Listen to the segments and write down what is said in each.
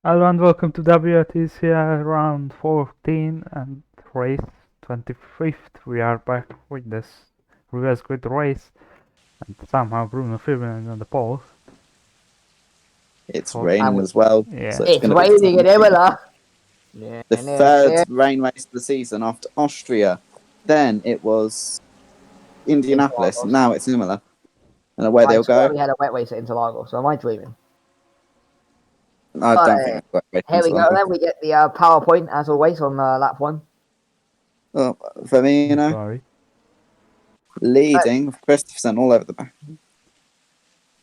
Hello and welcome to WTCL round 14 and race 25th. We are back with this reverse grid race and somehow Bruno Ferdinand on the pole. It's So, raining as well, yeah. so It's going to be raining in Imola. the third rain race of the season after Austria. Then it was Indianapolis. Interlagos. Now it's Imola, and away I they'll swear go. we had a wet race at Interlagos, so am I dreaming? I don't think they've got a race Here we go, Interlagos. then we get the PowerPoint, as always, on lap 1. Oh, Firmino Sorry. leading with Christopherson all over the back.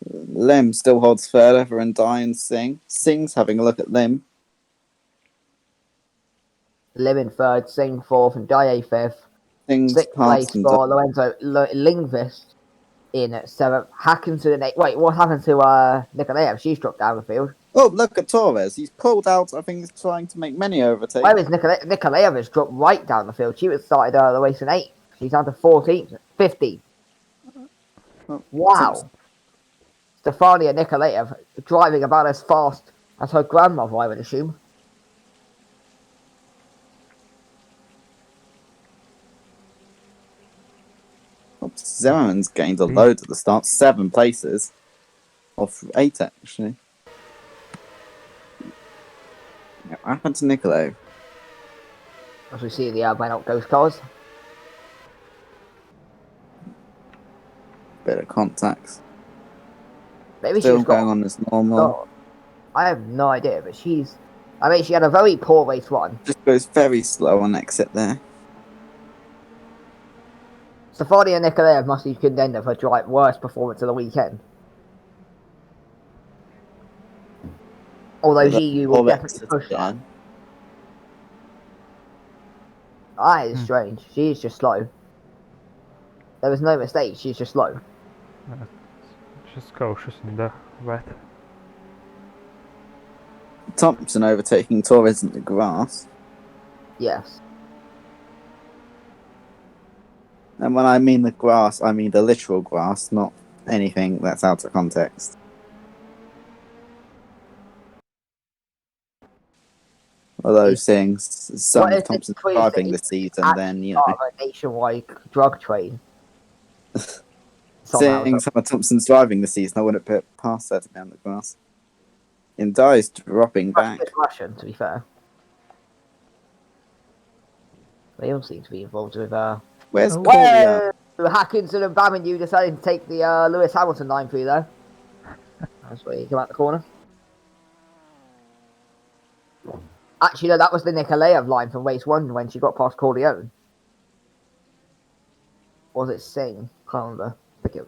Lim still holds third over and Dye and Singh. Singh's having a look at Lim. Lim in 3rd, Singh 4th, and Dye 5th. Singh's 6th place passed and for Lorenzo Lingvist in 7th. Hackinson in 8th. Wait, what happened to Nikolaev? She's dropped down the field. Oh, look at Torres. He's pulled out. I think he's trying to make many overtakes. Where is Nikolaev? Has dropped right down the field. She was started the race in 8th. She's down to 14th, 15th. Oh, Wow. Stefania Nikolaev driving about as fast as her grandmother, I would assume. Zimmerman's gained a load at the start. 7 places. Of 8, actually. Yeah, what happened to Niccolo? As we see the Man Up Ghost cars. Bit of contacts. Maybe Still she's going got. on as normal. I have no idea, but she's. I mean, she had a very poor race 1. Just goes very slow on exit there. Stefania Nikolaev must be condemned of her worst performance of the weekend. Although GU will definitely push that. That is strange. She is just slow. There was no mistake. She's just slow. Just cautious in the wet. Thompson overtaking Torres in the grass. Yes. And when I mean the grass, I mean the literal grass, not anything that's out of context. Although seeing some of Thompson's driving this season, then, you know. Part of a nationwide drug trade. Seeing some of Thompson's driving this season, I wouldn't put past that to be on the grass. In Dye's dropping back. Russian, to be fair. They all seem to be involved with Where's Correa? Hackinson and Babinu decided to take the Lewis Hamilton line through there. That's where you come out the corner. Actually, no, that was the Nikolaev line from race 1 when she got past Corleone. Or was it Singh? Can't remember. I think it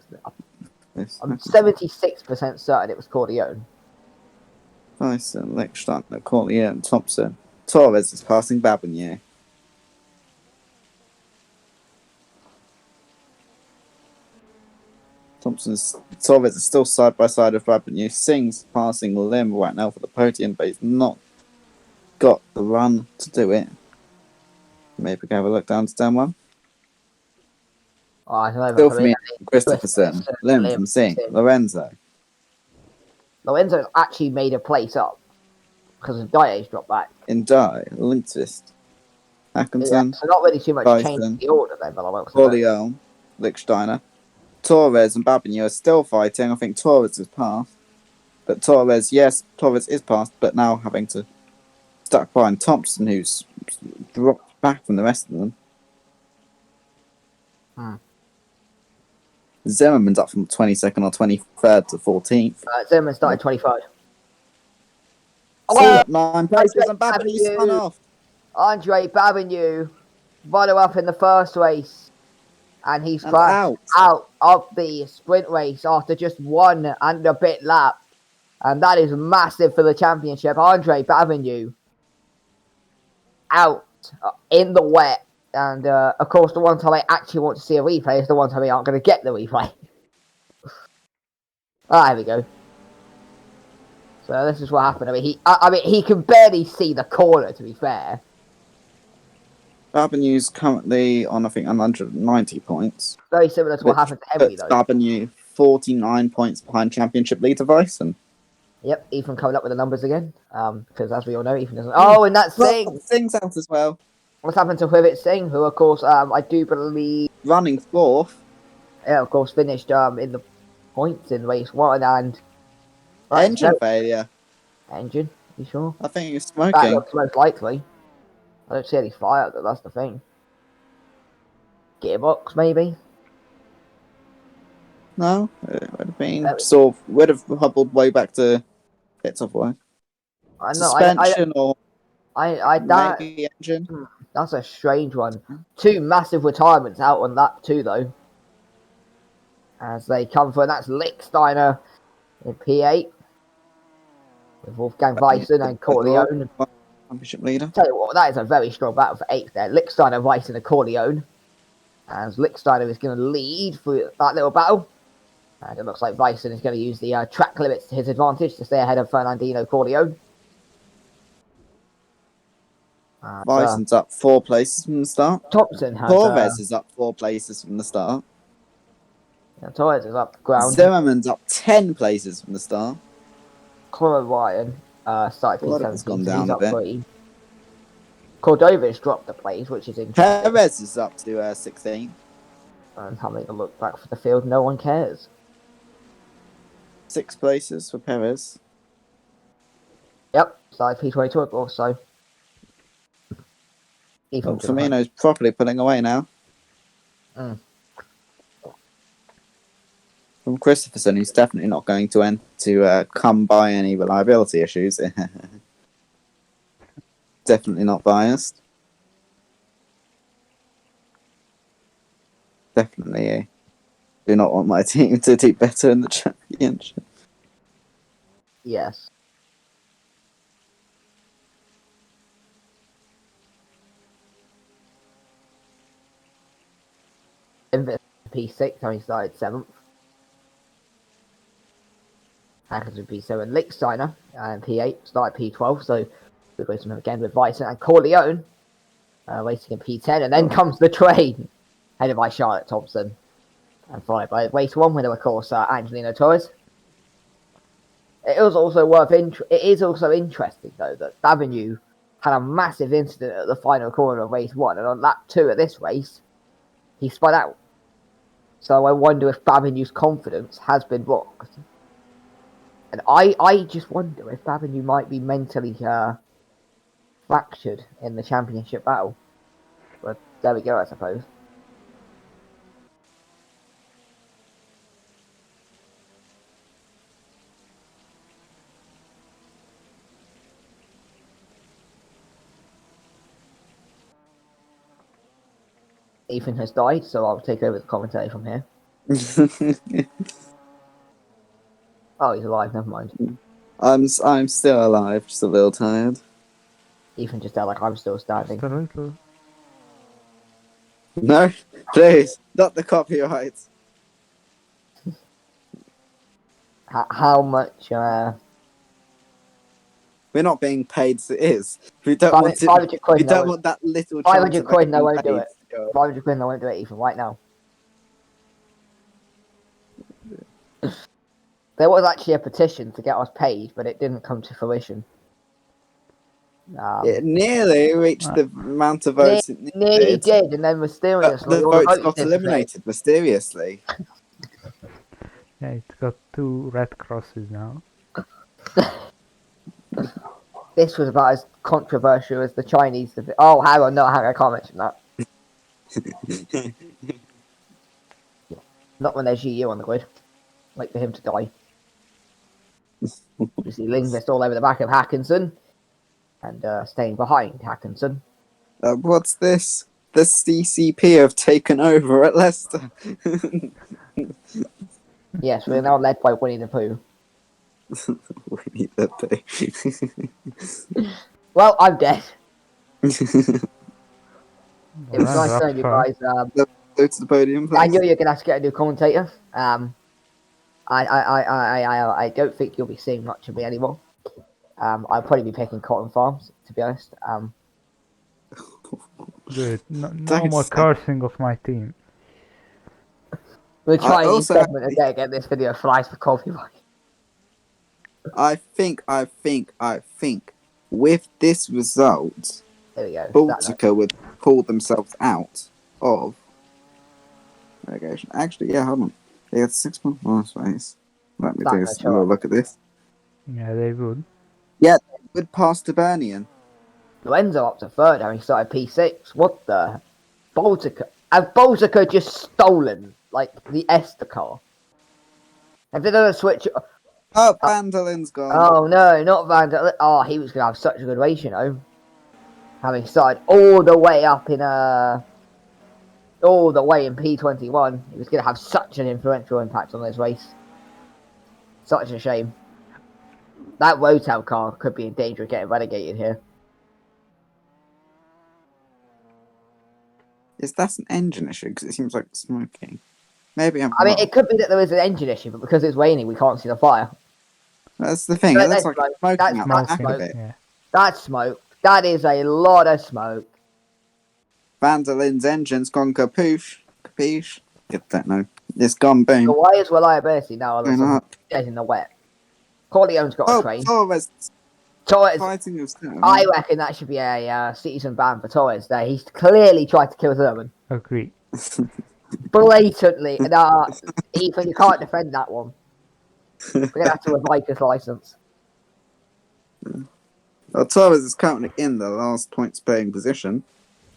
was. I'm 76% certain it was Corleone. Tyson, Lichstein, Corleone, Thompson. Torres is passing Babinu. Torres is still side by side with Babinu. Singh's passing Lim right now for the podium, but he's not got the run to do it. Maybe we can have a look down to turn 1. Oh, I don't know. Still for me, Christopherson, Lim from Singh, Lorenzo. Lorenzo actually made a place up because of Dye's drop back. In Dye, Lindqvist, Hackinson, so not really too much Tyson, change in the order then, but I will say. Corleone, Lichsteiner. Torres and Babinu are still fighting. I think Torres is passed. But Torres is passed, but now having to stuck behind Thompson, who's dropped back from the rest of them. Zimmerman's up from 22nd or 23rd to 14th. Zimmerman started 23rd. Oh, 9 places and Babinu spun off. Andre Babinu runner up in the first race. And he's crashed out of the sprint race after just 1 and a bit lap. And that is massive for the championship. Andre Babinu out in the wet. And, of course, the one time I actually want to see a replay is the one time we aren't going to get the replay. There we go. So this is what happened. I mean, he can barely see the corner, to be fair. Babinu's currently on, I think, 190 points. Very similar to what happened to Henry, though. Babinu 49 points behind championship leader Bryson. Yep, Ethan coming up with the numbers again. Because as we all know, Ethan doesn't. Oh, and that's Singh. Singh's out as well. What's happened to Hivit Singh, who of course I do believe Running fourth. yeah, of course finished in the points in race 1 and Engine failure. Engine, you sure? I think he was That smoking. looks most likely. I don't see any fire though, that's the thing. Gearbox maybe? No, it would have been would have hobbled way back to pits otherwise. I know Suspension or that maybe engine. that's a strange one. 2 massive retirements out on that too though. As they come for, and that's Licksteiner in P8 with Wolfgang Weissen and Corleone. Championship leader. Tell you what, that is a very strong battle for 8th there. Licksteiner, Weissen, and Corleone. As Licksteiner is going to lead through that little battle. And it looks like Weissen is going to use the track limits to his advantage to stay ahead of Fernandino Corleone. Weissen's up 4 places from the start. Thompson has Torres is up 4 places from the start. Torres is up ground. Zimmerman's up 10 places from the start. Cora Ryan started P17, gone so down he's a up bit. 3. Cordova's dropped the place, which is interesting. Perez is up to 16. And having a look back for the field, no one cares. 6 places for Perez. Yep, started P22 of course, so. Firmino's properly pulling away now. From Christopherson, he's definitely not going to come by any reliability issues. Definitely not biased. Definitely do not want my team to do better in the championship. Yes. P6, only started 7th. Atkinson P7, Licksteiner and P8 started P12, so we're going to again with Weissen and Corleone racing in P10, and then comes the train headed by Charlotte Thompson and followed by race 1 winner, of course, Angelino Torres. It is also interesting though that Davignou had a massive incident at the final corner of race 1, and on lap 2 of this race he spun out. So I wonder if Davignou's confidence has been rocked. And I just wonder if Davignou might be mentally fractured in the championship battle. But there we go, I suppose. Ethan has died, so I'll take over the commentary from here. Oh, he's alive, never mind. I'm still alive, just a little tired. Ethan just felt like I'm still standing. Just a little. No, please, not the copyrights. How much? We're not being paid as it is. We don't want to. 500 quid. We don't want that little. 500 quid. I won't do paid. it. 500 quid. I won't do it, Ethan. Right now. There was actually a petition to get us paid, but it didn't come to fruition. It nearly reached the amount of votes it nearly did, and then mysteriously the votes got eliminated mysteriously. Yeah, it's got 2 red crosses now. This was about as controversial as the Chinese. Oh, hang on, I can't mention that. Not when there's GU on the grid. Wait for him to die. You see Lindqvist all over the back of Hackinson. And staying behind Hackinson. What's this? The CCP have taken over at Leicester. Yes, we're now led by Winnie the Pooh. Winnie the Pooh. Well, I'm dead. It was nice knowing you guys. Go to the podium, please. I knew you're gonna have to get a new commentator. I don't think you'll be seeing much of me anymore. I'll probably be picking cotton farms, to be honest. Good. No more cursing of my team. The Chinese government are going to get this video flies for copyright. I think, with this result, There we go. Baltica would pull themselves out of relegation. Actually, yeah, hold on. They had 6 points last race. Let me do a little look at this. Yeah, they would. Yeah, they would pass Tabernian. Lorenzo up to third, having started P6. What the? Baltica. Have Baltica just stolen, like, the Esther car? Have they done a switch? Oh, Vandalin's gone. Oh, no, not Vandalin. Oh, he was going to have such a good race, you know. Having started all the way up in, all the way in P21. He was going to have such an influential impact on this race. Such a shame. That Rotel car could be in danger of getting relegated here. Is that an engine issue? Because it seems like smoking. Maybe I'm I mean, wrong. it could be that there is an engine issue, but because it's raining, we can't see the fire. That's the thing. It looks like smoking out the back of it. Yeah. That's smoke. That is a lot of smoke. Vandalin's engine's gone kapoosh. Kapoosh. Get that no. It's gone boom. So why is reliability now all of a sudden dead in the wet? Corleone's got a train. Torres. Fighting I reckon that should be a season ban for Torres there. He's clearly tried to kill Thurman. Agree. Blatantly. Ethan, you can't defend that one. We're going to have to revoke his license. Well, Torres is currently in the last points paying position.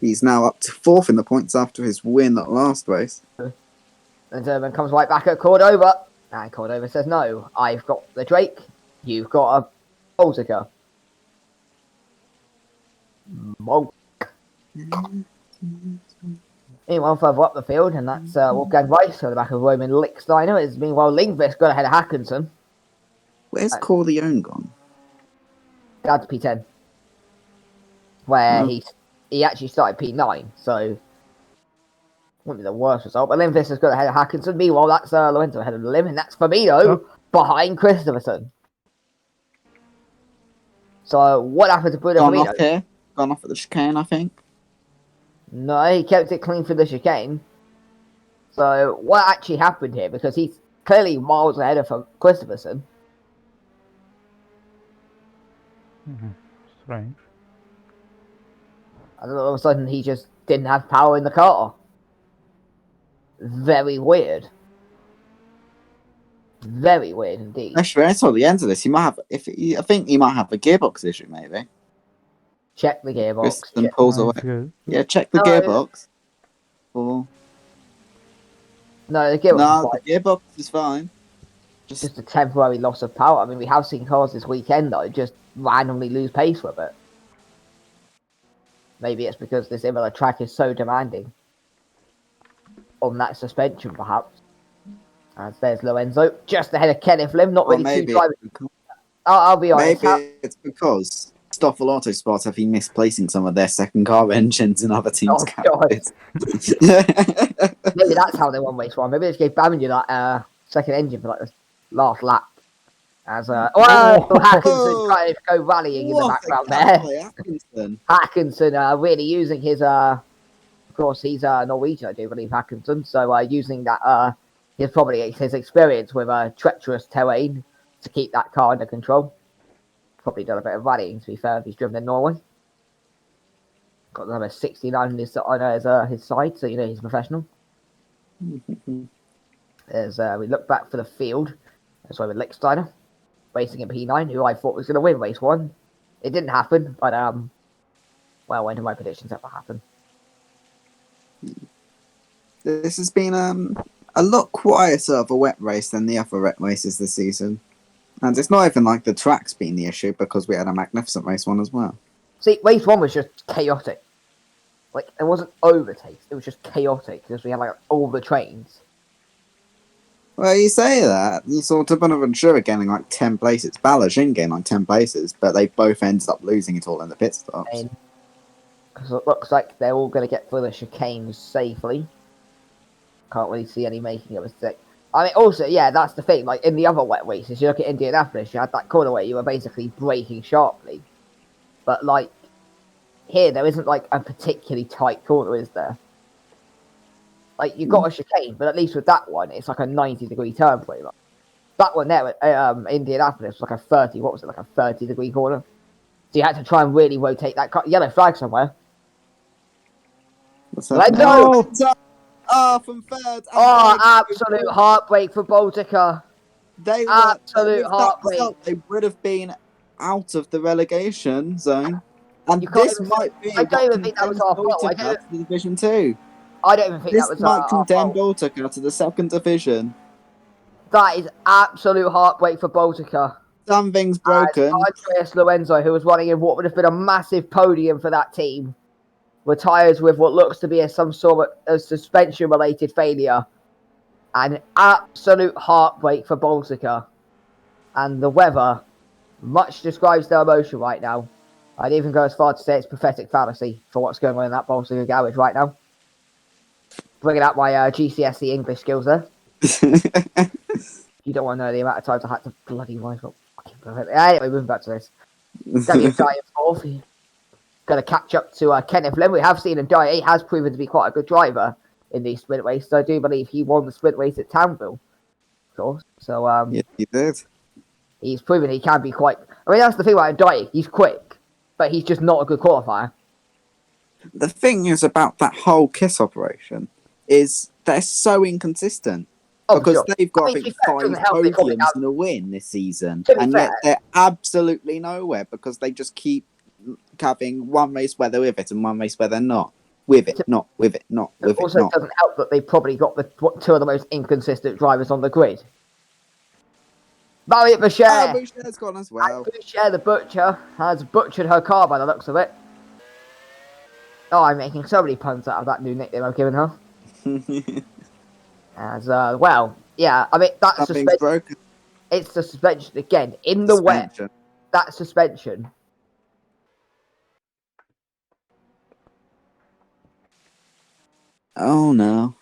He's now up to 4th in the points after his win at last race. And Thurman comes right back at Cordova. And Cordova says, no, I've got the Drake. You've got a Baltica. Meanwhile, further up the field, and that's Wolfgang Weiss on the back of Roman Lichtsteiner. Is meanwhile Lindqvist got ahead of Hackinson. Where's Corleone gone? That's P10, where he actually started P9, so wouldn't be the worst result. But Lindqvist has got ahead of Hackinson. Meanwhile, that's Lorenzo ahead of the limb, and that's Firmino behind Christopherson. So what happened to Bruno Firmino? Off here. Gone off at the chicane, I think. No, he kept it clean for the chicane. So what actually happened here? Because he's clearly miles ahead of Christopherson. Strange. And all of a sudden he just didn't have power in the car. Very weird. Very weird indeed. Actually, until the end of this, he might have. I think he might have a gearbox issue, maybe. Check the gearbox. Check. Pulls away. Good. Yeah, check the gearbox. Or no, the gearbox. No, the gearbox is fine. Just a temporary loss of power. I mean, we have seen cars this weekend though just randomly lose pace with it. Maybe it's because this Imola track is so demanding on that suspension, perhaps. As there's Lorenzo, just ahead of Kenneth Lim, not really too driving. I'll be honest. Maybe it's because Stoffel Autosport have been misplacing some of their second car engines in other teams' carriages. Maybe that's how they won race one. Maybe they just gave Babinju that second engine for like the last lap. As Hackinson trying to go rallying in the background there. Hackinson really using his of course he's Norwegian, I do believe, Hackinson. So using that he's probably his experience with treacherous terrain to keep that car under control. Probably done a bit of rallying, to be fair, if he's driven in Norway. Got number 69 on his side, so you know he's professional. As we look back for the field, that's why with Lichtsteiner racing in P9, who I thought was going to win race one. It didn't happen, but well, when did my predictions ever happen? This has been a lot quieter of a wet race than the other wet races this season. And it's not even like the track's been the issue, because we had a magnificent race one as well. See, race one was just chaotic. Like, it wasn't overtaste, it was just chaotic, because we had like all the trains. Well, you say that, you saw Bonaventura gaining like 10 places, Balajin gaining like 10 places, but they both ended up losing it all in the pit stops. Because it looks like they're all going to get through the chicanes safely. Can't really see any making a mistake. I mean, also, yeah, that's the thing. Like, in the other wet races, you look at Indianapolis, you had that corner where you were basically braking sharply. But, like, here, there isn't, like, a particularly tight corner, is there? Like, you've got a chicane, but at least with that one, it's like a 90-degree turn, pretty much. that one there at Indianapolis was like a 30. What was it, like a 30-degree corner? So you had to try and really rotate that yellow flag somewhere. No! From third. Oh, absolute heartbreak for Baltica. They were Absolute with that heartbreak. result, they would have been out of the relegation zone. And You can't this even might be I don't what even think that was our fault. Baltica to the Division 2. I don't even think that This was might our condemn fault. Baltica to the second division. That is absolute heartbreak for Baltica. Something's broken. Andreas Lorenzo, who was running in what would have been a massive podium for that team, retires with what looks to be some sort of suspension-related failure. An absolute heartbreak for Baltica. And the weather much describes their emotion right now. I'd even go as far to say it's prophetic fallacy for what's going on in that Baltica garage right now. Bringing out my GCSE English skills there. You don't want to know the amount of times I had to bloody write up. Anyway, moving back to this. Daniel Dyer fourth. Going to catch up to Kenneth Lim. We have seen him die. He has proven to be quite a good driver in these sprint races. So I do believe he won the sprint race at Townville. Of course. So Yeah, he did. He's proven he can be quite. I mean, that's the thing about Dyer. He's quick, but he's just not a good qualifier. The thing is about that whole KISS operation is they're so inconsistent. Because they've got, I think, 5 podiums and a win this season. And yet they're absolutely nowhere because they just keep having one race where they're with it and one race where they're not. With it, not with it, not with it, not. Also, it doesn't help that they've probably got two of the most inconsistent drivers on the grid. Mariette Boucher. Boucher's gone as well. Boucher, the butcher, has butchered her car by the looks of it. Oh, I'm making so many puns out of that new nickname I've given her. As well, yeah, I mean that suspension. Broken. It's the suspension again in the wet. That suspension. Oh no,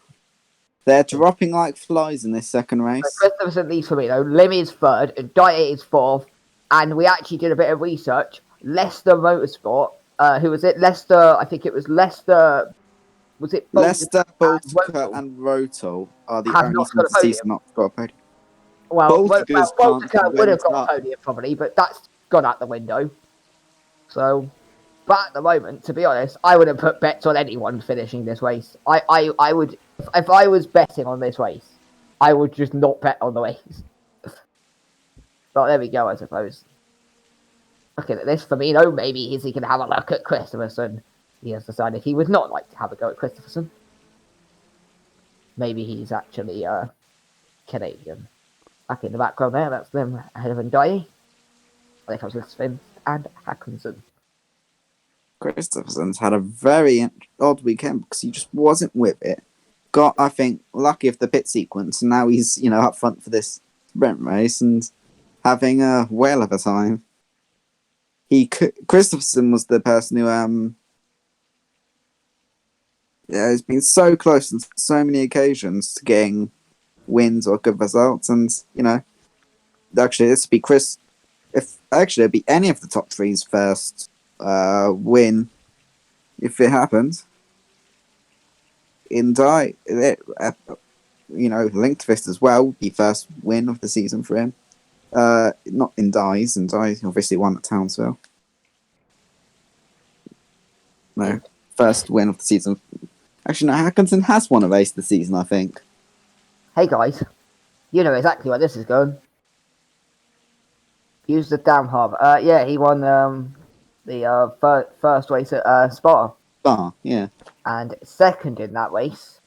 they're dropping like flies in this second race. Christopherson leads for me though. Lim is third, and Dyer is fourth. And we actually did a bit of research. Leicester Motorsport. Who was it? Leicester. I think it was Leicester. Was it Leicester, Baltica, and Rotal are the only teams this season not got a podium. Well, Baltica would have got a podium probably, but that's gone out the window. So, but at the moment, to be honest, I wouldn't put bets on anyone finishing this race. I would, if I was betting on this race, I would just not bet on the race. But there we go, I suppose. Looking at this, Firmino, maybe he can have a look at Christopherson. He has decided he would not like to have a go at Christopherson. Maybe he's actually Canadian. Back in the background there, that's them ahead of Ndiaye. There comes Lisfin and Hackinson. Christopherson's had a very odd weekend because he just wasn't with it. Got, I think, lucky of the pit sequence, and now he's, up front for this sprint race and having a whale of a time. Christopherson was the person who he's been so close on so many occasions to getting wins or good results, and actually this would be Chris. If actually it'd be any of the top three's first win, if it happens. Linked Fist as well would be first win of the season for him. Not Ndai's obviously won at Townsville. No, first win of the season. Actually, no, Hackinson has won a race this season, I think. Hey guys, you know exactly where this is going. Use the damn hub. Yeah, he won the first race at Spa. Spa, yeah. And second in that race,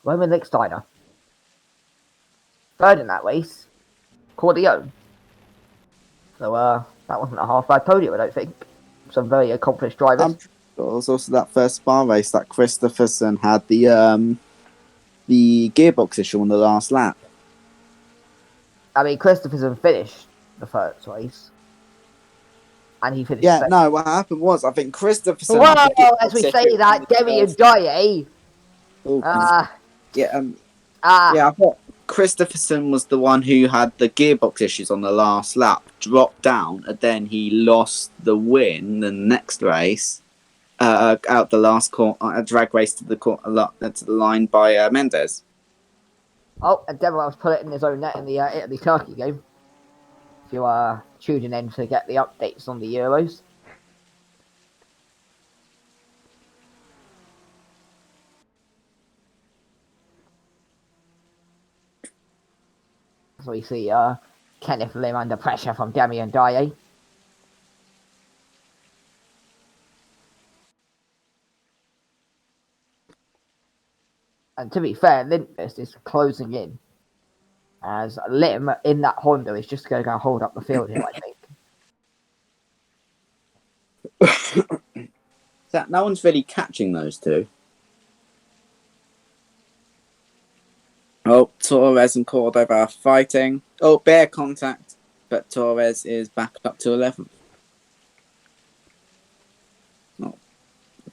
Roman Licksteiner. Third in that race, Cordione. So that wasn't a half bad podium, I don't think. Some very accomplished drivers. There was also that first Spa race that Christopherson had the gearbox issue on the last lap. I mean, Christopherson finished the first race. And he finished second. No, what happened was, I think Christopherson... Well, as we say that, Demi and Dyer. I thought Christopherson was the one who had the gearbox issues on the last lap, dropped down, and then he lost the win the next race. Out the last drag race to the line by Mendes. Oh, and Demirel's put it in his own net in the Italy-Turkey game. If you are tuning in to get the updates on the Euros. So we see Kenneth Lim under pressure from Damian Dye. And to be fair, Lindqvist is closing in. As Lim in that Honda is just going to go hold up the field here, I think. No one's really catching those two. Oh, Torres and Cordoba are fighting. Oh, bare contact, but Torres is back up to 11th. Oh,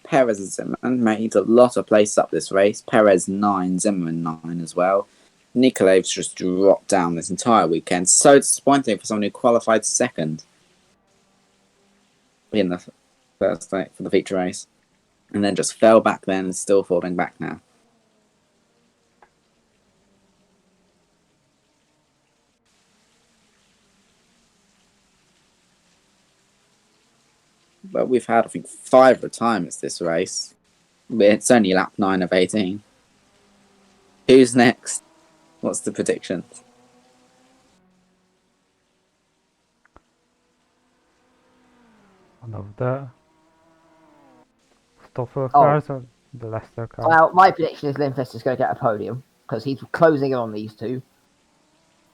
Perez and Zimmerman made a lot of places up this race. Perez 9, Zimmerman 9 as well. Nikolaev's just dropped down this entire weekend. So disappointing for someone who qualified second in the first night for the feature race. And then just fell back then and still falling back now. But we've had, I think, 5 retirements this race. It's only lap 9 of 18. Who's next? What's the prediction? One of the Stoffel cars or the Leicester car? Well, my prediction is Lindqvist is going to get a podium because he's closing in on these two.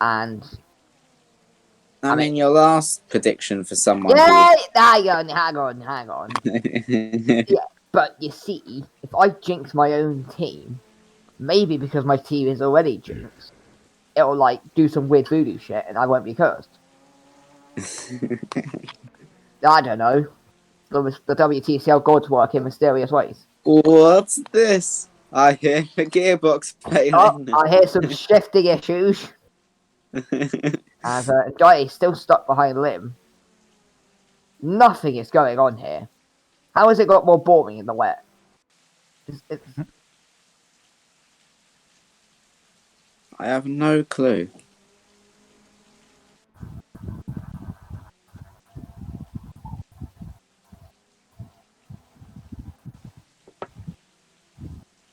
And I mean, your last prediction for someone. Yeah, hang on. Yeah, but you see, if I jinx my own team, maybe because my team is already jinxed, it'll like do some weird voodoo shit and I won't be cursed. I don't know. The WTCL gods work in mysterious ways. What's this? I hear a gearbox failing. Oh, I hear some shifting issues. As Guy is still stuck behind Lim. Nothing is going on here. How has it got more boring in the wet? I have no clue.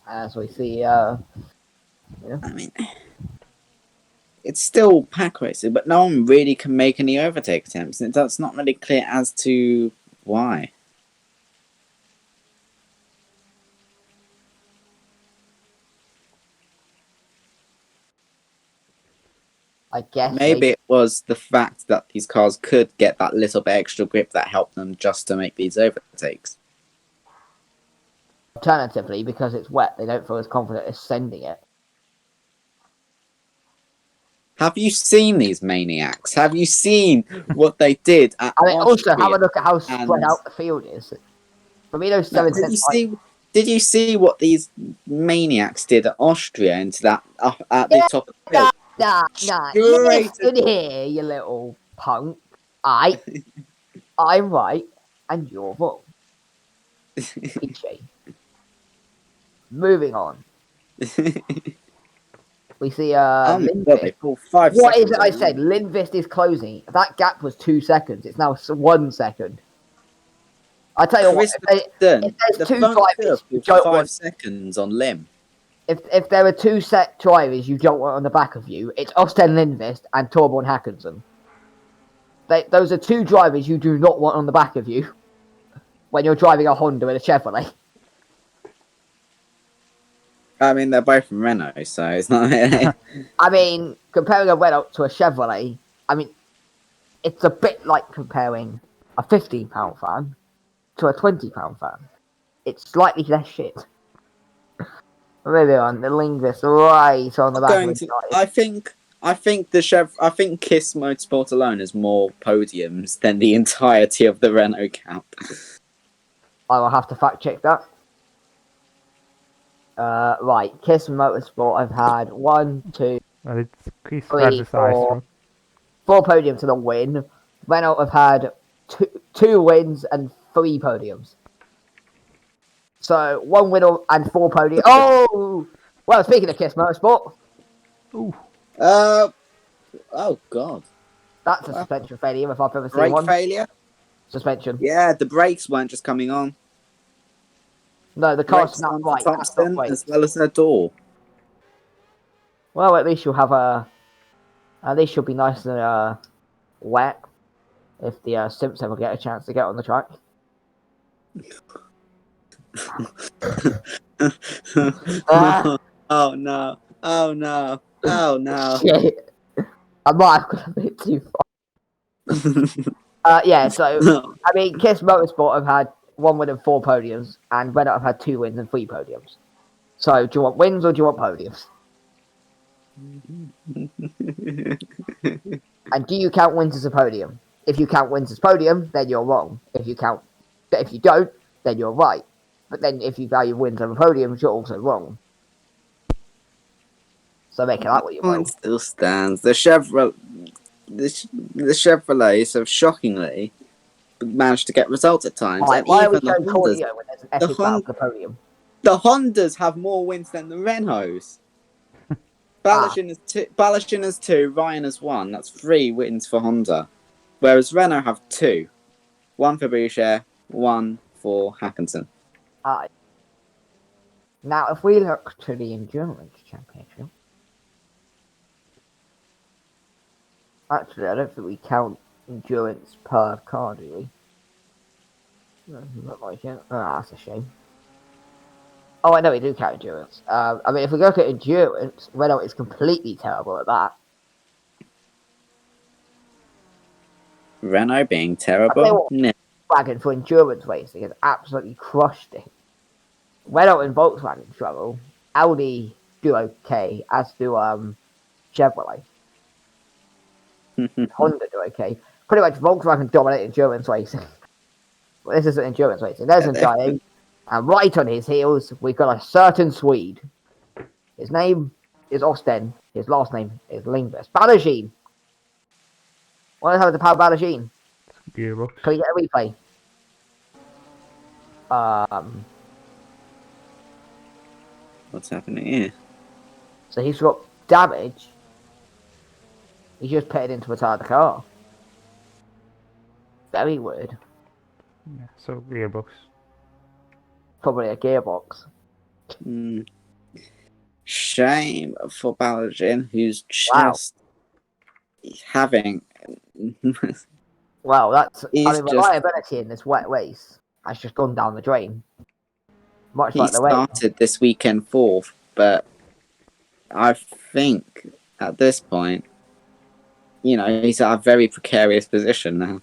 As we see, I mean, it's still pack racing, but no one really can make any overtake attempts, and it's not really clear as to why. I guess maybe it was the fact that these cars could get that little bit extra grip that helped them just to make these overtakes. Alternatively, because it's wet, they don't feel as confident as sending it. Have you seen these maniacs? Have you seen what they did at also have a look at how spread out the field is. For me, those 7 Did you see what these maniacs did at Austria into that at the top of the field? Nah. Listen here, you little punk. I'm right, and you're wrong. Moving on. We see Lindqvist. What is it I said? Lindqvist is closing. That gap was 2 seconds. It's now 1 second. I tell you what, if there's two drivers, you don't 5 seconds on Lim. If there are 2 set drivers you don't want on the back of you, it's Øystein Lindqvist and Torbjørn Håkansson. Those are 2 drivers you do not want on the back of you when you're driving a Honda and a Chevrolet. I mean, they're both from Renault, so it's not really... I mean, comparing a Renault to a Chevrolet, I mean, it's a bit like comparing a £15 fan to a £20 fan. It's slightly less shit. Moving on, the Lindqvist right on the back. I think Kiss Motorsport alone has more podiums than the entirety of the Renault camp. I will have to fact check that. Right, Kiss Motorsport. I've had 1, 2, 3, 4 podiums and a win. Renault have had two wins and 3 podiums. So 1 win and 4 podiums. Oh, well, speaking of Kiss Motorsport, Ooh. Oh God. That's a suspension failure if I've ever seen Brake one. failure? Suspension. Yeah, the brakes weren't just coming on. No, the car's Brakes not on for right. That's not Thompson right. as well as their door. Well, at least you'll have a. At least you'll be nice and wet if the Simps ever get a chance to get on the track. Oh no. Oh no. Oh no. Shit. I might have gone a bit too far. Yeah, so, I mean, Kiss Motorsport have had 1 win and 4 podiums, and Red Hot have had 2 wins and 3 podiums. So, do you want wins or do you want podiums? And do you count wins as a podium? If you count wins as podium, then you're wrong. If you don't, then you're right. But then if you value wins over podiums, you're also wrong. So make it out what you will. Point still stands. The Chevrolets have shockingly managed to get results at times. Right, And why are we even showing Cordio when there's an epic battle for the podium? the Hondas have more wins than the Renaults. Balashyn has 2, Ryan has 1. That's 3 wins for Honda. Whereas Renault have 2. 1 for Boucher, 1 for Hackinson. Now, if we look to the Endurance Championship, actually, I don't think we count endurance per car, do we? Doesn't look like it. Oh, that's a shame. Oh, I know we do count endurance. I mean, if we look at endurance, Renault is completely terrible at that. Renault being terrible? No. Volkswagen for endurance racing has absolutely crushed it. Renault and Volkswagen struggle. Audi do okay, as do Chevrolet. Honda do okay. Pretty much Volkswagen dominate endurance racing. Well, this isn't endurance racing. There's Ndiaye. And right on his heels, we've got a certain Swede. His name is Osten. His last name is Lindqvist. Balajin. What the hell is the power Balajin? Gearbox. Can we get a replay? What's happening here? So he's got damage. He just put it into a the car. Very weird. Yeah, so gearbox. Probably a gearbox. Shame for Balajin, who's just having. Well, reliability just... in this wet race has just gone down the drain. Much he like the race. started this weekend 4th, but I think at this point, he's at a very precarious position now.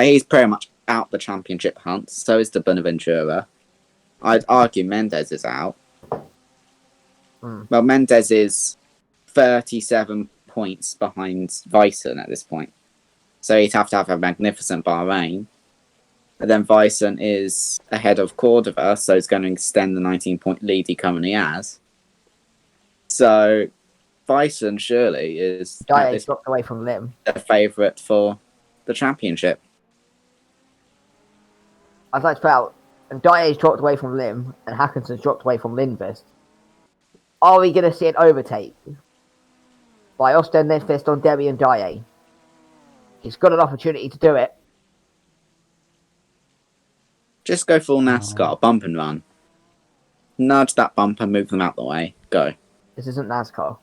He's pretty much out the championship hunt. So is the Bonaventura. I'd argue Mendes is out. Well, Mendes is 37 points behind Vyson at this point. So he'd have to have a magnificent Bahrain. And then Vyson is ahead of Cordova, so he's going to extend the 19-point lead he currently has. So Vyson surely is dropped away from Lim. The favourite for the championship. I'd like to put out, and Ndiaye's dropped away from Lim, and Hackinson's dropped away from Lindqvist. Are we going to see an overtake by Osten Lindqvist on Demi and Ndiaye? He's got an opportunity to do it. Just go full NASCAR, bump and run. Nudge that bumper, move them out the way. Go. This isn't NASCAR.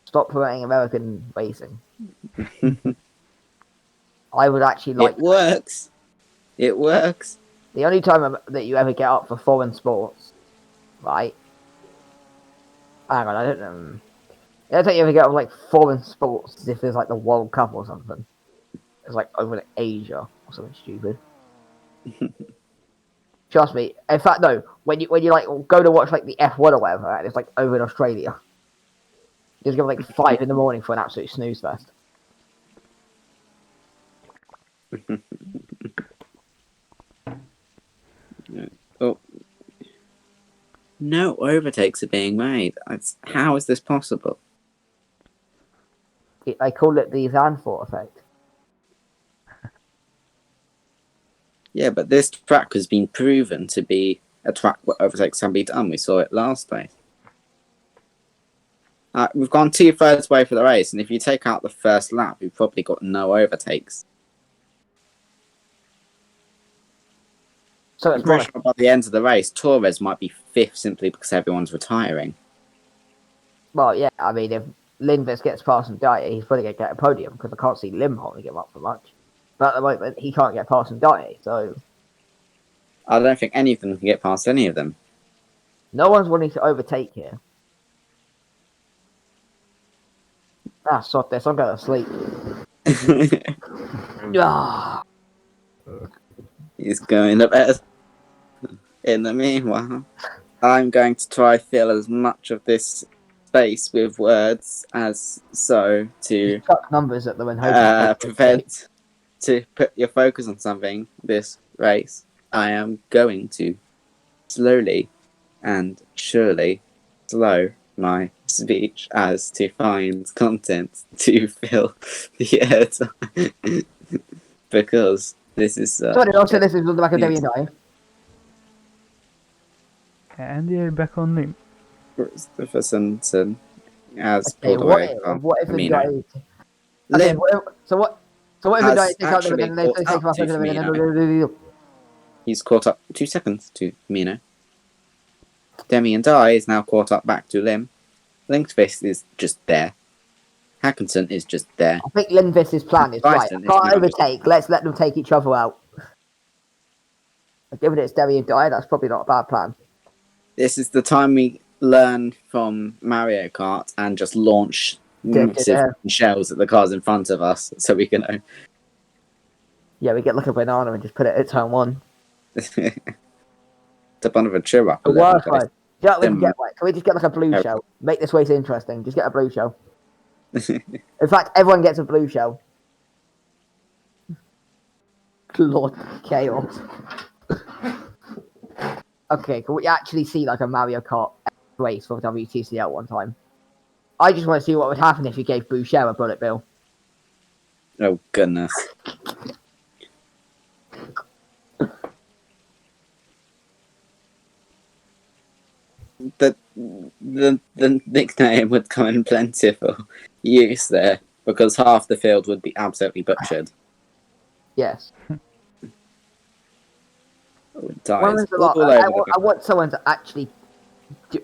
Stop promoting American racing. I would actually like... It works. It works. The only time that you ever get up for foreign sports, right? Hang on, I don't know. The only time you ever get up for, like, foreign sports is if there's, like, the World Cup or something. It's, like, over in Asia or something stupid. Trust me. In fact, no. When you like go to watch like the F1 or whatever, and it's like over in Australia. You just go like 5 in the morning for an absolute snooze fest. Oh. No overtakes are being made. How is this possible? I call it the Zandvoort effect. Yeah, but this track has been proven to be a track where overtakes can be done. We saw it last race. We've gone 2/3 way for the race, and if you take out the first lap, we've probably got no overtakes. So I'm pretty sure by the end of the race, Torres might be 5th simply because everyone's retiring. Well, yeah, I mean, if Lindvis gets past Ndai, he's probably going to get a podium because I can't see Lim holding him up for much. But at the moment, he can't get past Ndai, so I don't think any of them can get past any of them. no one's wanting to overtake here. Ah, sod this, I'm going to sleep. Ah. He's going to bed. In the meanwhile, I'm going to try fill as much of this space with words as so to chuck numbers at them and hope prevent to put your focus on something this race. I am going to slowly and surely slow my speech as to find content to fill the airtime because this is sorry, also this is the back of Ndai. And you're back on Lim. Christopherson as Okay, pulled what away from if Amino. Okay, so what if has Ndai take out the actually and they caught take up off to Firmino. He's caught up 2 seconds to Firmino. Demi and Dye is now caught up back to Lim. Lindqvist is just there. Hackinson is just there. I think Lindvis's plan is right. Bison is Can't now overtake. Let's let them take each other out. Given it's Demi and Dye, that's probably not a bad plan. This is the time we learn from Mario Kart and just launch massive shells at the cars in front of us so we can. Yeah, we get like a banana and just put it at turn 1. It's a bit of a cheer up. The worst one. Can we just get like a blue shell? Make this race interesting. Just get a blue shell. In fact, everyone gets a blue shell. Lord chaos. Okay, can we actually see like a Mario Kart race for WTCL one time? I just want to see what would happen if you gave Boucher a bullet bill. Oh goodness. The nickname would come in plentiful use there because half the field would be absolutely butchered. Yes. I want someone to actually.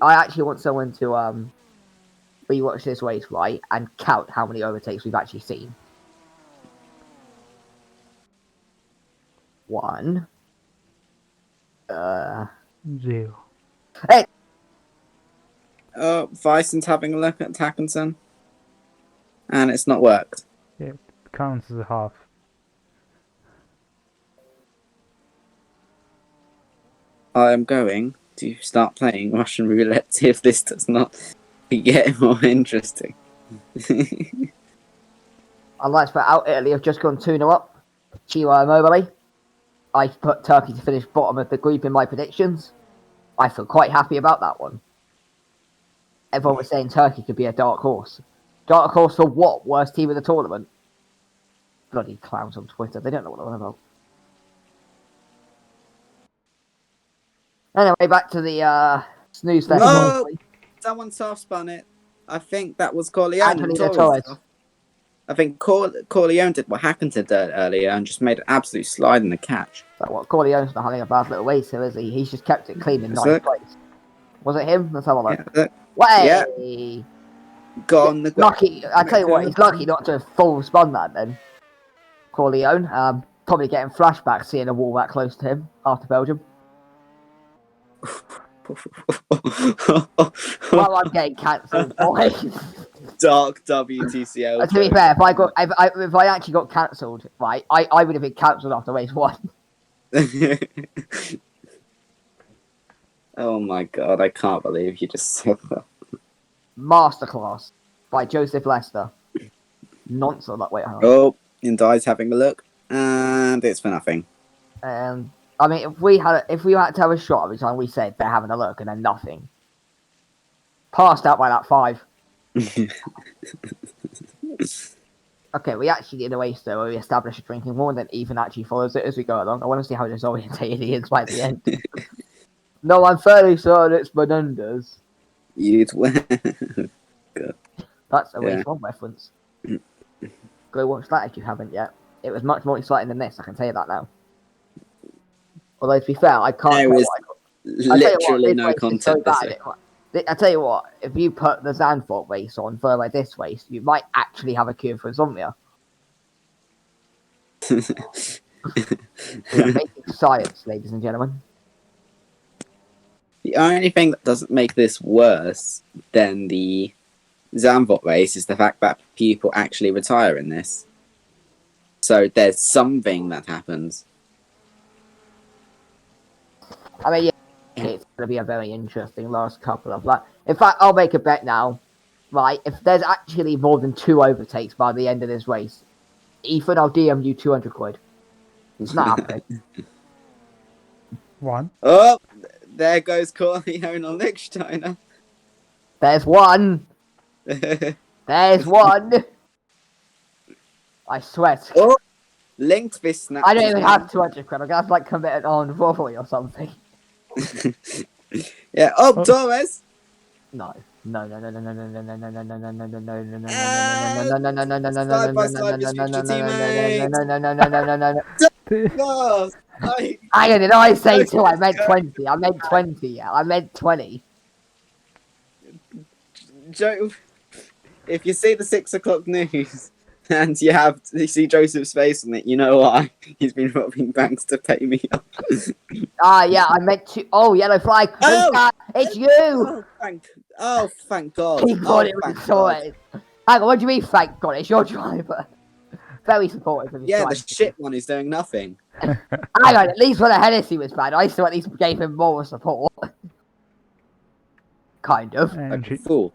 I actually want someone to rewatch this race, right, and count how many overtakes we've actually seen. 1. 0. Hey. Oh, Bison's having a look at Hackinson, and it's not worked. Yeah, it counts as a half. I am going to start playing Russian roulette, see if this does not get more interesting. I'd like to put out Italy have just gone 2-0 up. Chiro Immobile. I put Turkey to finish bottom of the group in my predictions. I feel quite happy about that one. Everyone was saying Turkey could be a dark horse. Dark horse for what? Worst team in the tournament? Bloody clowns on Twitter. They don't know what they're on about. Anyway, back to the snooze fest. No! Someone soft spun it. I think that was Corleone. I think Corleone did what Hackinson did earlier and just made an absolute slide in the catch. So what? Corleone's not having a bad little race here, is he? He's just kept it clean in 9th place. Was it him? Let's have a look. Yeah, Way! Gone. Lucky. I tell you what, he's lucky not to have full spun that then. Corleone. Probably getting flashbacks seeing a wall that close to him after Belgium. Well, I'm getting cancelled, boys. Dark WTCL. To be fair, if I actually got cancelled, right, I would have been cancelled after race 1. Oh my god, I can't believe you just said that. Masterclass by Joseph Lester. Nonsense. Wait, hang on. Oh, Indai's having a look, and it's for nothing. I mean, if we had to have a shot every time we said they're having a look and then nothing. Passed out by that 5. Okay, we actually did a race though where we established a drinking war and then even actually follows it as we go along. I want to see how disorientated he is by the end. No, I'm fairly certain it's Menendez. You'd win. Good. That's a Race 1 reference. Go watch that if you haven't yet. It was much more exciting than this, I can tell you that now. Although, to be fair, I can't There tell is literally no content this way. I tell you what, if you put the Zandvoort race on for like this race, you might actually have a cure for insomnia. We are making science, ladies and gentlemen. The only thing that doesn't make this worse than the Zandvoort race is the fact that people actually retire in this. So there's something that happens. I mean, yeah, it's going to be a very interesting last couple of laps. In fact, I'll make a bet now, right? If there's actually more than 2 overtakes by the end of this race, Ethan, I'll DM you 200 quid. It's not happening. 1. Oh, there goes Corleone on Lichtsteiner. There's one. There's one. I sweat. Oh, linked this snap. I don't even have 200 quid. I'm going to have to like commit it on robbery or something. Yeah. Oh, Torres. No. No. Side by side, just future teammates. No, Hang on, did I say 2? I meant 20. I meant 20. Yeah, I meant 20. Joe, if you see the 6 o'clock news and you see Joseph's face on it, you know why. He's been robbing banks to pay me off. Yeah, I meant to. Oh, yellow flag. Oh! It's you. Thank God. He thought it was sorted. Hang on, what do you mean, thank God? It's your driver. Very supportive of his driver. The shit one is doing nothing. Hang on, at least when the Hennessy was bad, I still at least gave him more support. Kind of. Fool.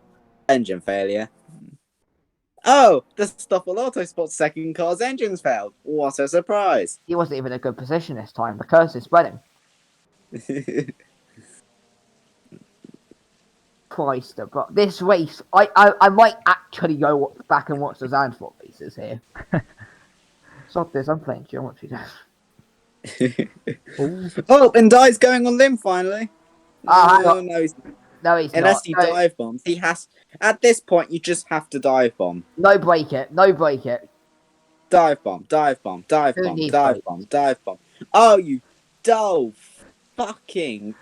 Engine failure. Oh, the Stoffel Autosport's second car's engine's failed. What a surprise. He wasn't even in a good position this time. The curse is spreading. Christ, but this race, I might actually go back and watch the Zandvoort races here. Stop this, I'm playing geometry now. Oh, and Dye's going on limb finally. No, he's not. Unless he dive bombs. He has. At this point, you just have to dive bomb. No break it. No break it. Dive bomb. Dive bomb. Dive bomb. Dive bomb. Dive bomb. Oh, you dull fucking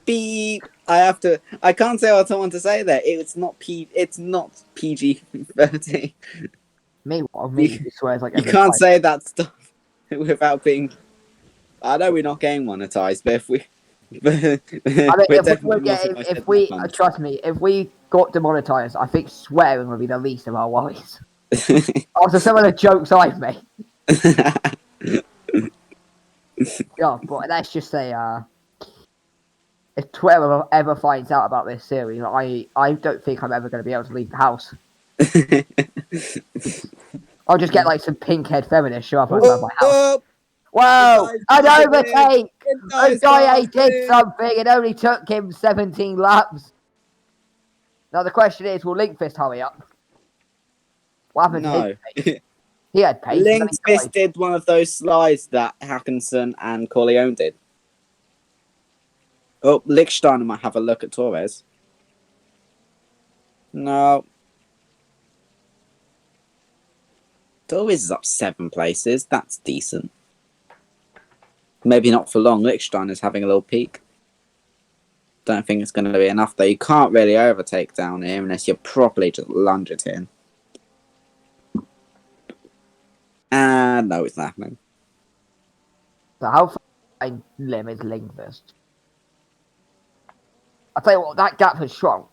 beep. I can't say what I want to say there. It's not PG-13. Meanwhile, me swears like you can't say that stuff without being. I know we're not getting monetized, but if we. Trust me, if we got demonetized, I think swearing would be the least of our worries. After some of the jokes I've made. Yeah, but let's just say, if Twitter ever finds out about this series, I don't think I'm ever going to be able to leave the house. I'll just get like some pink-head feminists show up outside my house. Whoa! An overtake! Odoye did something. It only took him 17 laps. Now the question is, will Linkfist hurry up? What happened to his pace? He had pace. Linkfist did one of those slides that Hackinson and Corleone did. Oh, Lichtsteiner might have a look at Torres. No. Torres is up 7 places. That's decent. Maybe not for long. Lichtsteiner's having a little peek. Don't think it's going to be enough, though. You can't really overtake down here unless you properly just lunge it in. And no, it's not happening. So how far limb is Linkfist? I'll tell you what, that gap has shrunk.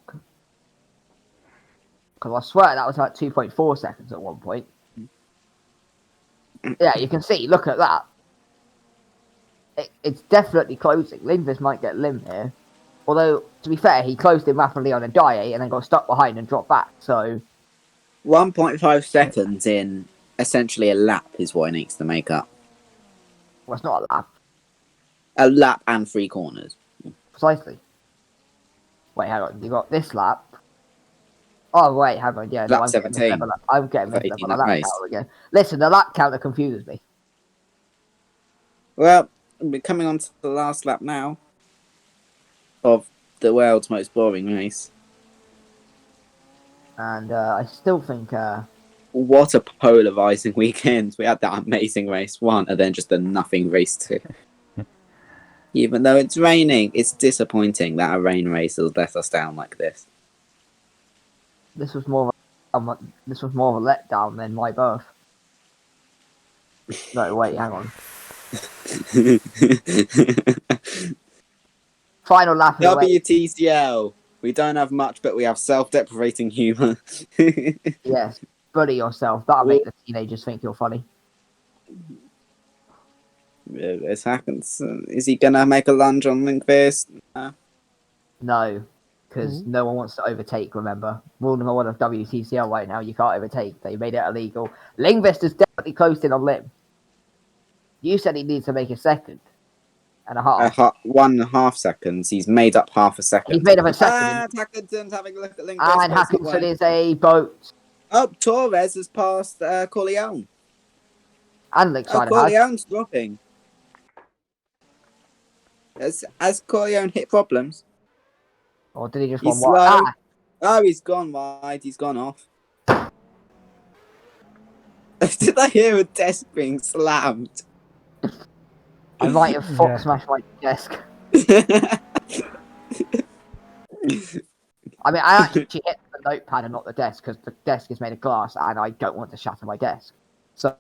Because I swear that was like 2.4 seconds at one point. Yeah, you can see, look at that. It's definitely closing. Linkfist might get limb here. Although, to be fair, he closed in rapidly on a Odoye and then got stuck behind and dropped back, so... 1.5 seconds in essentially a lap is what he needs to make up. Well, it's not a lap. A lap and 3 corners. Precisely. Wait, hang on. You got this lap. Oh, wait, hang on. Yeah, lap no, 17. I'm getting mixed up on the lap counter again. Listen, the lap counter confuses me. Well, we're coming on to the last lap now of the world's most boring race. And I still think What a polarizing weekend. We had that amazing race 1 and then just a nothing race 2. Even though it's raining, it's disappointing that a rain race has let us down like this. this was more of a letdown than my birth. No, wait, hang on. Final lap of the race. WTCL. We don't have much, but we have self-deprecating humour. Yes, bully yourself. That'll make the teenagers think you're funny. This happens. Is he gonna make a lunge on Linkfist? No, because no one wants to overtake, remember. Rule number 1 of WTCL right now, you can't overtake. They made it illegal. Lingvist is definitely closed in on Lim. You said he needs to make a second and a half. 1.5 seconds. He's made up half a second. He's made up a second. Hackinson's having a look at Linkfist. And Hackinson is a boat. Oh, Torres has passed Corleone. And Linksteiner has. Corleone's dropping. Has Corleone hit problems? Or did he just He's want slow. one? Oh, he's gone wide. He's gone off. Did I hear a desk being slammed? I might have fox smashed my desk. I mean, I actually hit the notepad and not the desk because the desk is made of glass and I don't want to shatter my desk. So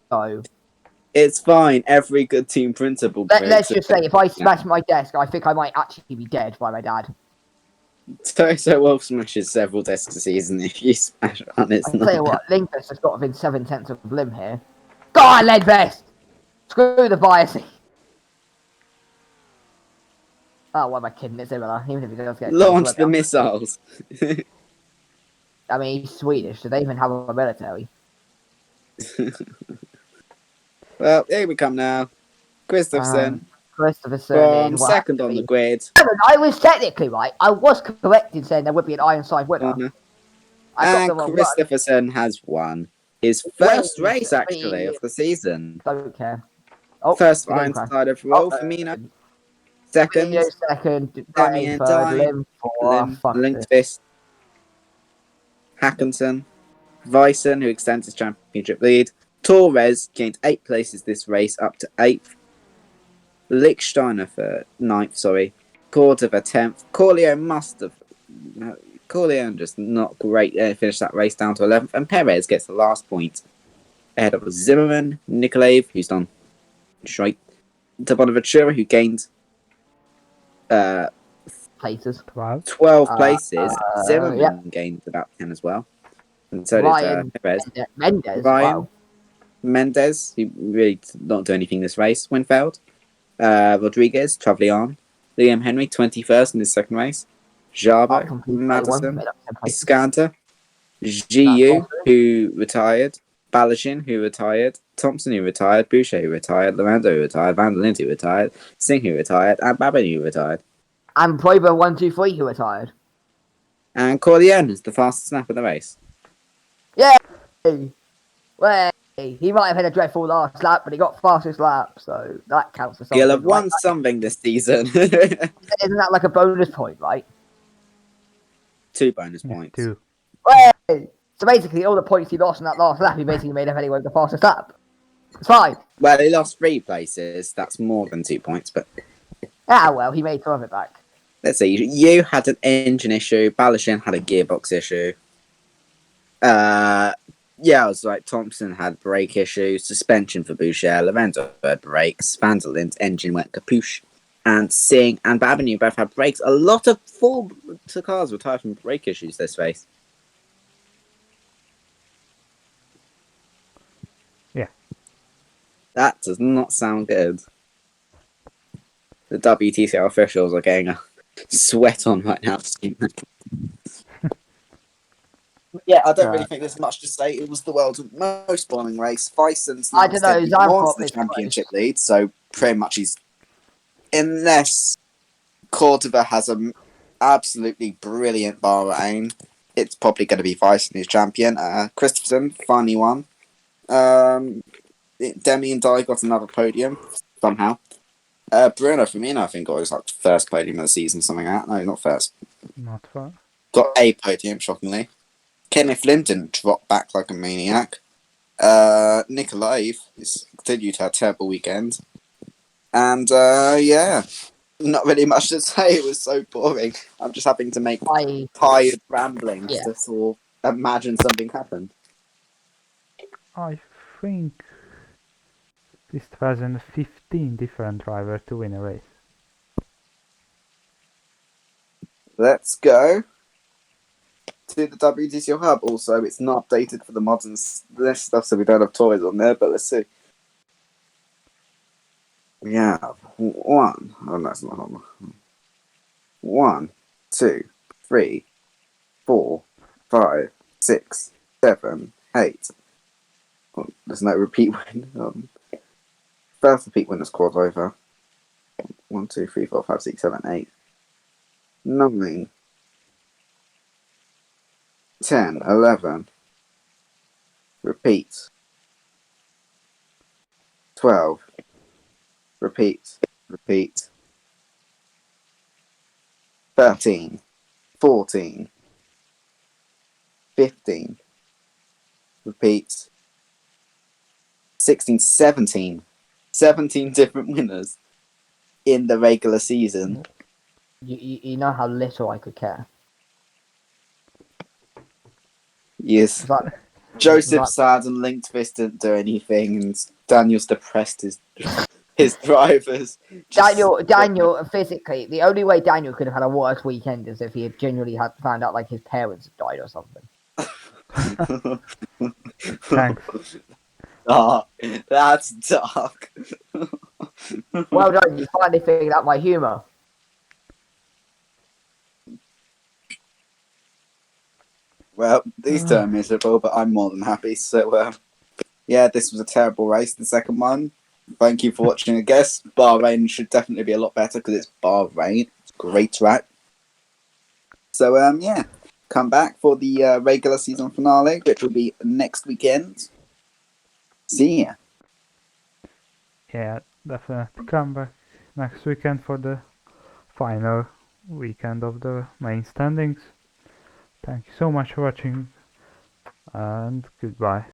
it's fine. Every good team principal. Let's just say if I smash my desk, I think I might actually be dead by my dad. So Wolf smashes several desks a season if you smash on it. I'll tell you what, Linkvest has got within 7/10 of Lim here. Go on, Ledvest! Screw the biasing. Oh, what am I kidding? It's Imola, even if he does get... Launch the missiles. I mean, he's Swedish. Do they even have a military? Well, here we come now. Christopherson. Christopherson. Second on the grid. I was technically right. I was correct in saying there would be an Ironside winner. And Christopherson has won his first race, actually, of the season. Don't care. Oh, first Ironside of Rolf Firmino. Second, Damien Lim Linkfist, Hackinson, Vyson, who extends his championship lead. Torres gained 8 places this race, up to 8th. Lichtsteiner for 9th, Cordova 10th. Corleone just not great. Finished that race down to 11th. And Perez gets the last point ahead of Zimmerman, Nikolaev, who's done straight. To Bonaventura, who gained places. 12 places. Zimmerman gained about 10 as well. And so did Perez. Mendes, who really did not do anything this race. Winfeld. Rodriguez, Travalion. Liam Henry, 21st in his second race. Jabo, Madison. Iskanta. GU, who retired. Balashin, who retired. Thompson, who retired. Boucher, who retired. Lorando, who retired. Van der Linde, who retired. Singh, who retired. And Babin, who retired. And Probo 123, who retired. And Corleone is the fastest lap of the race. Yay! Way! He might have had a dreadful last lap, but he got fastest lap, so that counts for something. He'll have won something this season. Isn't that like a bonus point, right? 2 bonus points. 2. Way! So basically, all the points he lost in that last lap, he basically made up anyway with the fastest lap. It's fine. Well, he lost 3 places. That's more than 2 points, but... Ah, well, he made some of it back. Let's see. You had an engine issue. Balashin had a gearbox issue. I was right. Thompson had brake issues. Suspension for Boucher. Lorenzo had brakes. Van der Linde's engine went kapoosh. And Singh and Babinu both had brakes. A lot of 4 cars were tired from brake issues this race. Yeah. That does not sound good. The WTCL officials are getting a sweat on right now. Yeah, I don't really think there's much to say. It was the world's most boring race. Bison's now the championship lead, so pretty much he's... Unless Cordova has an absolutely brilliant Bahrain, it's probably going to be Bison who's champion. Christopherson finally won. Demi and Dye got another podium, somehow. Bruno Firmino, I think, got his first podium of the season, something like that. No, not first. Not far. Got a podium, shockingly. Kenneth Lim didn't drop back like a maniac. Nikolai is continued to have a terrible weekend. And yeah, not really much to say. It was so boring. I'm just having to make tired ramblings to sort of imagine something happened. I think this 2015 different driver to win a race. Let's go to the WTCL hub. Also, it's not updated for the modern stuff, so we don't have toys on there. But let's see. We have one. Oh, no, it's not on. 1, 2, 3, 4, 5, 6, 7, 8. Oh, there's no repeat win. First repeat winner's squad over. 1, 2, 3, 4, 5, 6, 7, 8, 9, 10, 11. Repeat. 12. Repeat. Repeat. 13. 14. 15. Repeat. 16, 17. 17 different winners in the regular season. You know how little I could care. Yes. Joseph sad and Linktvist didn't do anything, and Daniel's depressed his drivers. Daniel, physically, the only way Daniel could have had a worse weekend is if he had genuinely had found out like his parents had died or something. Thanks. Oh, that's dark. Well done, you finally figured out my humour. Well, these two are miserable, but I'm more than happy. So, yeah, this was a terrible race, the second one. Thank you for watching. I guess Bahrain should definitely be a lot better because it's Bahrain. It's a great track. So, yeah, come back for the regular season finale, which will be next weekend. See ya. Yeah, definitely come back next weekend for the final weekend of the main standings. Thank you so much for watching, and goodbye.